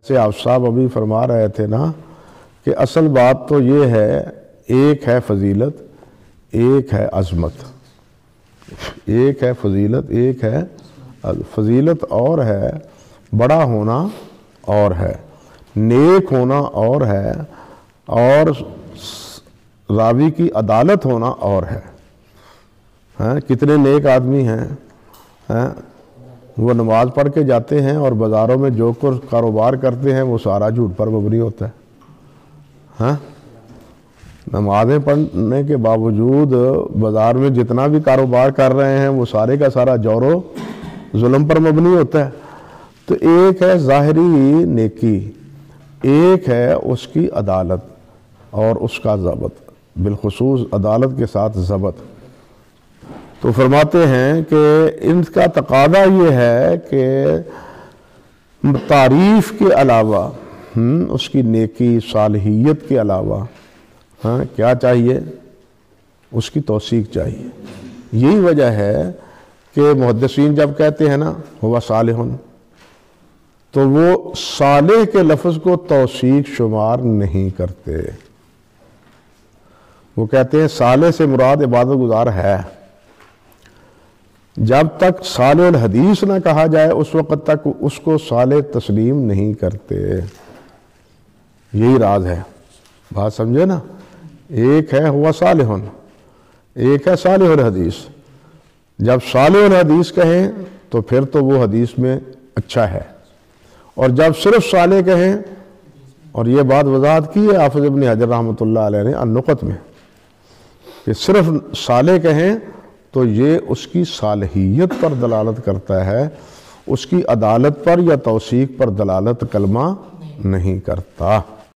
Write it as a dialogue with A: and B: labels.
A: سے آپ صاحب ابھی فرما رہے تھے نا کہ اصل بات تو یہ ہے، ایک ہے فضیلت، ایک ہے عظمت، ایک ہے فضیلت، ایک ہے فضیلت اور ہے بڑا ہونا اور ہے نیک ہونا اور ہے، اور راوی کی عدالت ہونا اور ہے۔ کتنے نیک آدمی ہیں وہ نماز پڑھ کے جاتے ہیں اور بازاروں میں جو کچھ کاروبار کرتے ہیں وہ سارا جھوٹ پر مبنی ہوتا ہے۔ نمازیں پڑھنے کے باوجود بازار میں جتنا بھی کاروبار کر رہے ہیں وہ سارے کا سارا جور و ظلم پر مبنی ہوتا ہے۔ تو ایک ہے ظاہری نیکی، ایک ہے اس کی عدالت اور اس کا ضبط، بالخصوص عدالت کے ساتھ ضبط۔ تو فرماتے ہیں کہ ان کا تقاضا یہ ہے کہ تعریف کے علاوہ اس کی نیکی صالحیت کے علاوہ کیا چاہیے؟ اس کی توثیق چاہیے۔ یہی وجہ ہے کہ محدثین جب کہتے ہیں نا ہوا صالح، تو وہ صالح کے لفظ کو توثیق شمار نہیں کرتے، وہ کہتے ہیں صالح سے مراد عبادت گزار ہے۔ جب تک صالح الحدیث نہ کہا جائے اس وقت تک اس کو صالح تسلیم نہیں کرتے۔ یہی راز ہے، بات سمجھے نا؟ ایک ہے ہوا صالح، ایک ہے صالح الحدیث۔ جب صالح الحدیث کہیں تو پھر تو وہ حدیث میں اچھا ہے، اور جب صرف صالح کہیں، اور یہ بات وضاحت کی ہے حافظ ابن حجر رحمۃ اللہ علیہ نے النقط میں، کہ صرف صالح کہیں تو یہ اس کی صالحیت پر دلالت کرتا ہے، اس کی عدالت پر یا توثیق پر دلالت کلمہ نہیں کرتا۔